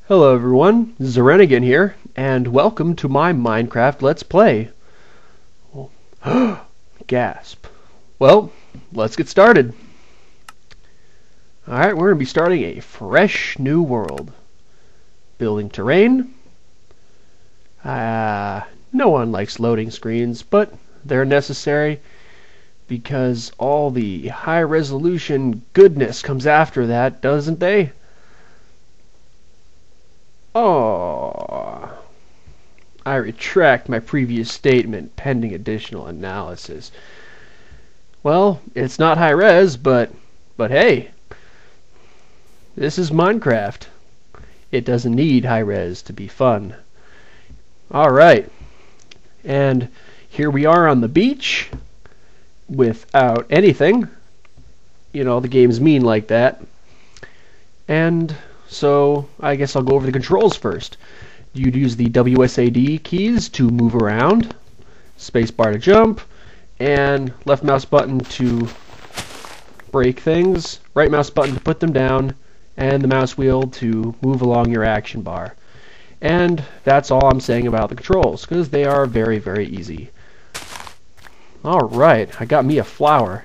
Hello everyone, Xerenogan here, and welcome to my Minecraft Let's Play. Gasp. Well, let's get started. Alright, we're going to be starting a fresh new world. Building terrain. No one likes loading screens, but they're necessary because all the high resolution goodness comes after that, doesn't they? Oh, I retract my previous statement pending additional analysis. Well, it's not high res, but hey, this is Minecraft. It doesn't need high res to be fun. Alright, and here we are on the beach without anything. You know, the game's mean like that. And so I guess I'll go over the controls first. You'd use the WSAD keys to move around, spacebar to jump, and left mouse button to break things, right mouse button to put them down, and the mouse wheel to move along your action bar. And that's all I'm saying about the controls, because they are very, very easy. Alright, I got me a flower.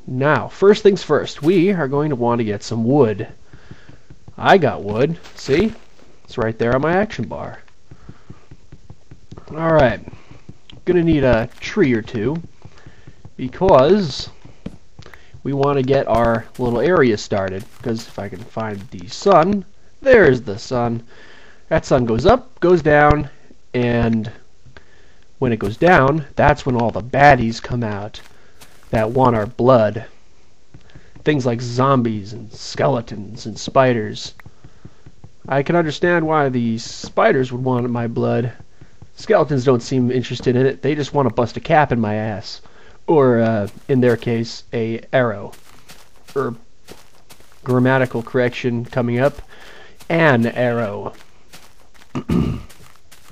Now, first things first, we are going to want to get some wood. I got wood. See? It's right there on my action bar. Alright. Gonna need a tree or two because we want to get our little area started. Because if I can find the sun, there's the sun. That sun goes up, goes down, and when it goes down, that's when all the baddies come out that want our blood. Things like zombies and skeletons and spiders. I can understand why the spiders would want my blood. Skeletons don't seem interested in it. They just want to bust a cap in my ass. Or, in their case, a arrow. Or, grammatical correction coming up. An arrow.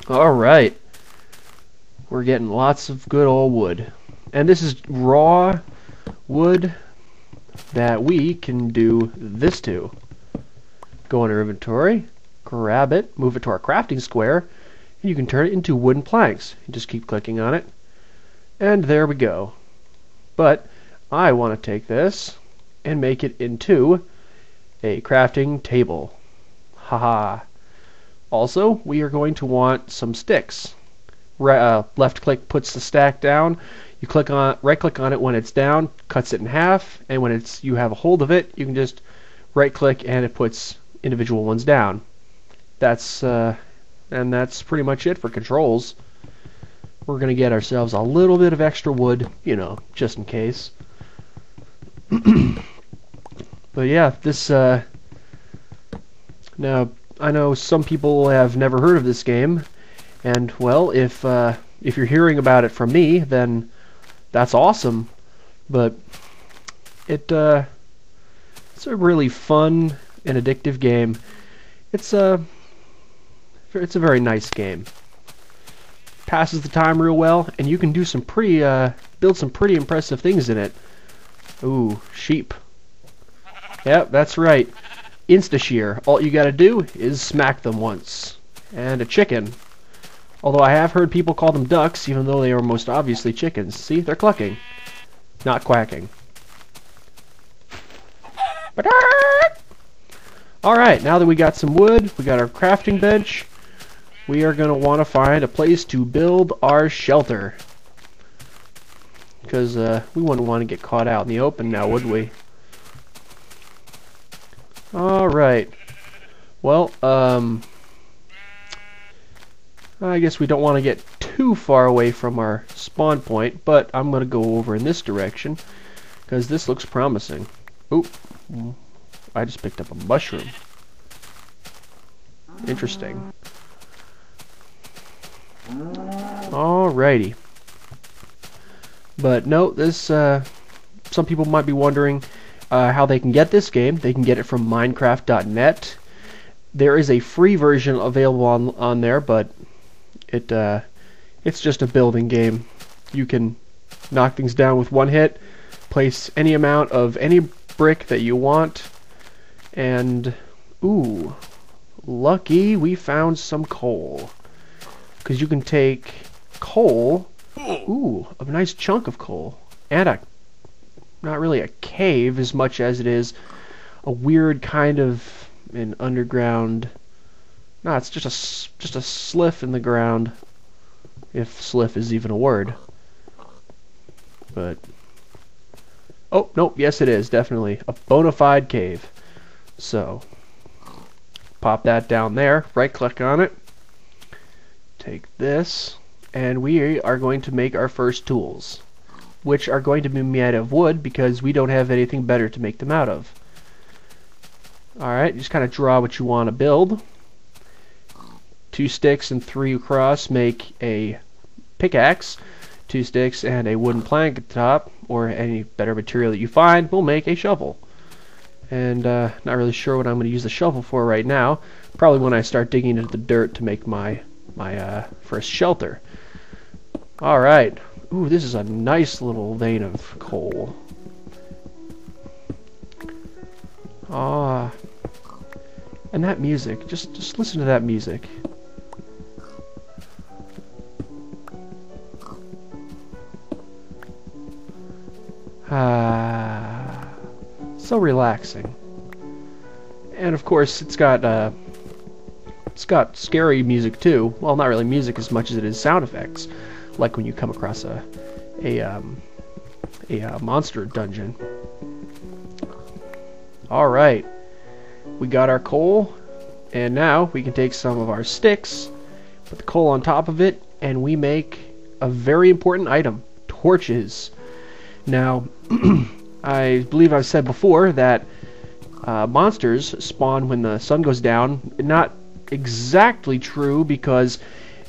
Alright. We're getting lots of good old wood. And this is raw wood that we can do this to. Go into our inventory, grab it, move it to our crafting square, and you can turn it into wooden planks. You just keep clicking on it, and there we go. But I want to take this and make it into a crafting table. Haha. Also, we are going to want some sticks. Left click puts the stack down. You click on right click on it when it's down, cuts it in half, and when you have a hold of it, you can just right click and it puts individual ones down. And that's pretty much it for controls. We're gonna get ourselves a little bit of extra wood, you know, just in case. But yeah, this now I know some people have never heard of this game, and well, if you're hearing about it from me, then that's awesome. But it's a really fun and addictive game. It's a very nice game. Passes the time real well, and you can do some build some pretty impressive things in it. Ooh, sheep. Yep, that's right. Insta-shear. All you gotta do is smack them once. And a chicken. Although I have heard people call them ducks, even though they are most obviously chickens. See, they're clucking, not quacking. Alright, now that we got some wood, we got our crafting bench, we are going to want to find a place to build our shelter. Because we wouldn't want to get caught out in the open now, would we? Alright. Well, I guess we don't want to get too far away from our spawn point, but I'm going to go over in this direction because this looks promising. Oop, I just picked up a mushroom. Interesting. Alrighty. But no, this some people might be wondering how they can get this game. They can get it from Minecraft.net. There is a free version available on there, but it's just a building game. You can knock things down with one hit, place any amount of any brick that you want, and ooh, lucky we found some coal. Because you can take coal, ooh, a nice chunk of coal, and not really a cave as much as it is a weird kind of an underground, no, it's just a sliff in the ground, if sliff is even a word. But, oh, nope, yes it is, definitely a bona fide cave. So, pop that down there, right click on it, take this, and we are going to make our first tools, which are going to be made of wood because we don't have anything better to make them out of. Alright, just kind of draw what you want to build. 2 sticks and 3 across make a pickaxe. 2 sticks and a wooden plank at the top, or any better material that you find, will make a shovel. And not really sure what I'm going to use the shovel for right now. Probably when I start digging into the dirt to make my first shelter. Alright. Ooh, this is a nice little vein of coal. Ah. And that music. Just listen to that music. Ah. So relaxing. And of course, it's got scary music too. Well, not really music as much as it is sound effects, like when you come across a monster dungeon. All right, we got our coal, and now we can take some of our sticks, put the coal on top of it, and we make a very important item: torches. Now, I believe I've said before that monsters spawn when the sun goes down. Not exactly true, because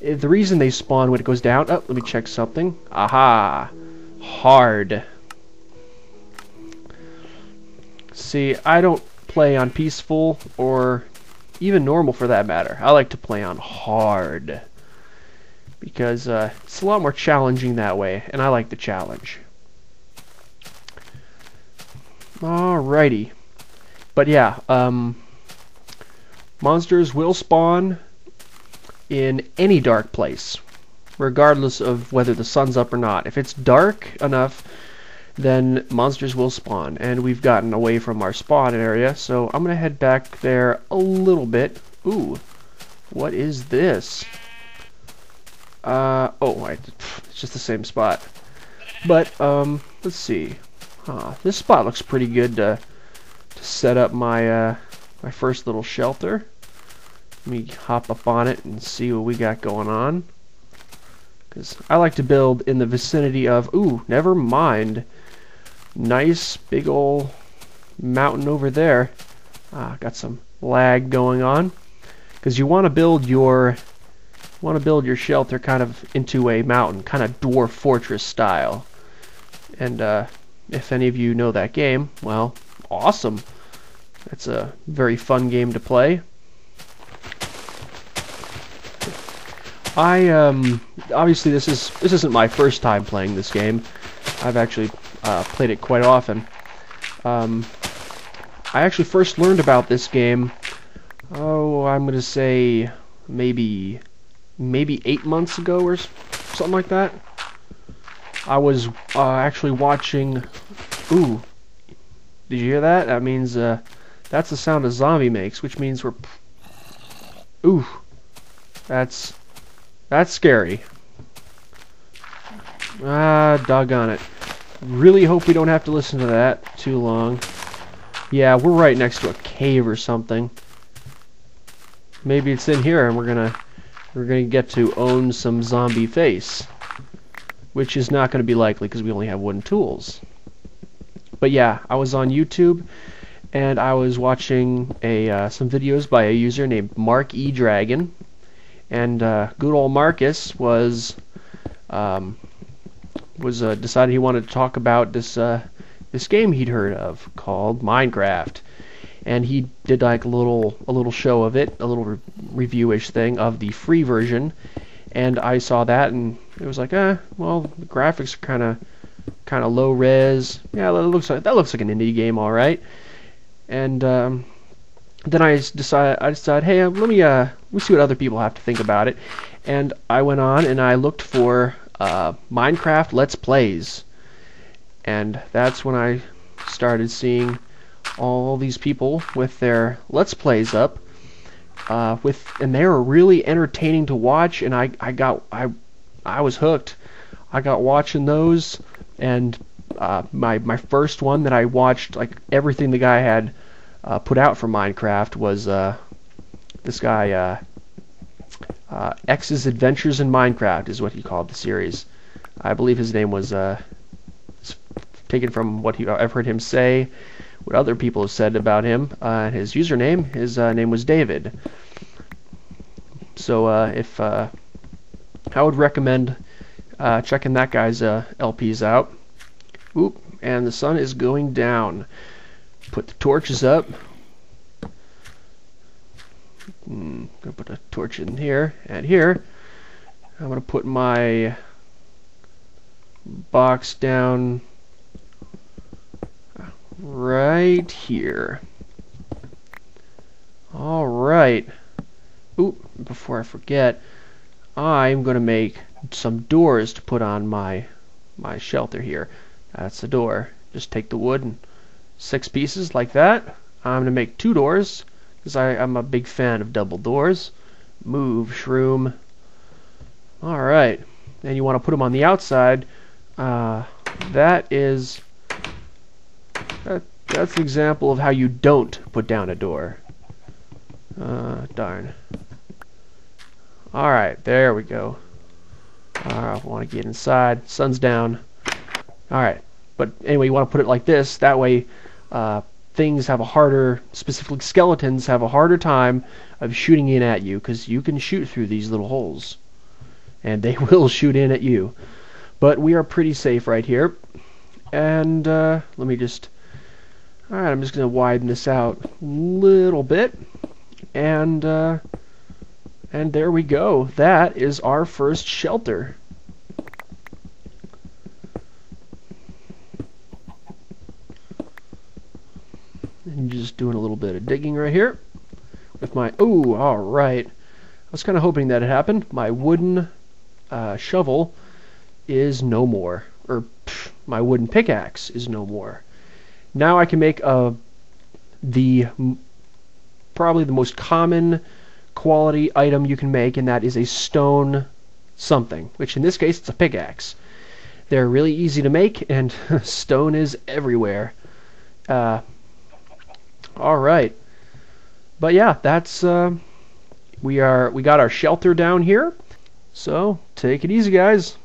the reason they spawn when it goes down... Oh, let me check something. Aha! Hard. See, I don't play on peaceful, or even normal for that matter. I like to play on hard, because it's a lot more challenging that way, and I like the challenge. Alrighty. But yeah, monsters will spawn in any dark place, regardless of whether the sun's up or not. If it's dark enough, then monsters will spawn. And we've gotten away from our spawn area, so I'm gonna head back there a little bit. Ooh, what is this? It's just the same spot. But let's see. This spot looks pretty good to set up my my first little shelter. Let me hop up on it and see what we got going on, because I like to build in the vicinity of... Ooh, never mind. Nice big ol' mountain over there. Got some lag going on, because you want to build your shelter kind of into a mountain, kind of Dwarf Fortress style. And if any of you know that game, well, awesome. It's a very fun game to play. Obviously this isn't my first time playing this game. I've actually played it quite often. I actually first learned about this game, I'm gonna say maybe 8 months ago or something like that. I was actually watching... Ooh, did you hear that? That means that's the sound a zombie makes, which means we're... Ooh, that's scary. Doggone it. Really hope we don't have to listen to that too long. Yeah, we're right next to a cave or something. Maybe it's in here and we're gonna get to own some zombie face, which is not going to be likely because we only have wooden tools. But yeah, I was on YouTube and I was watching some videos by a user named Mark E. Dragon, and good old Marcus was decided he wanted to talk about this game he'd heard of called Minecraft, and he did like a little show of it, a little review-ish thing of the free version, and I saw that and it was like, well, the graphics are kind of low res. Yeah, that looks like an indie game, all right. And then I decided, hey, let me see what other people have to think about it, and I went on and I looked for Minecraft Let's Plays, and that's when I started seeing all these people with their Let's Plays up, and they were really entertaining to watch, and I was hooked. I got watching those, and my first one that I watched, like everything the guy had put out for Minecraft, was this guy X's Adventures in Minecraft is what he called the series. I believe his name was taken from what I've heard him say, what other people have said about him. His username, his name was David. So I would recommend checking that guy's LPs out. Oop, and the sun is going down. Put the torches up. Gonna put a torch in here and here. I'm gonna put my box down right here. All right. Oop, before I forget, I'm gonna make some doors to put on my shelter here. That's the door. Just take the wood and 6 pieces like that. I'm gonna make 2 doors because I'm a big fan of double doors. Move, shroom. All right, and you want to put them on the outside. That's an example of how you don't put down a door. Darn. All right, there we go. I want to get inside. Sun's down. All right, but anyway, you want to put it like this. That way, things have a harder, specifically skeletons have a harder time of shooting in at you, because you can shoot through these little holes, and they will shoot in at you. But we are pretty safe right here. And let me just. All right, I'm just going to widen this out a little bit, and there we go. That is our first shelter. And just doing a little bit of digging right here with my. Ooh, all right. I was kind of hoping that it happened. My wooden shovel is no more, or my wooden pickaxe is no more. Now I can make probably the most common quality item you can make, and that is a stone something, which in this case it's a pickaxe. They're really easy to make, and stone is everywhere. All right, but yeah, that's we got our shelter down here. So take it easy, guys.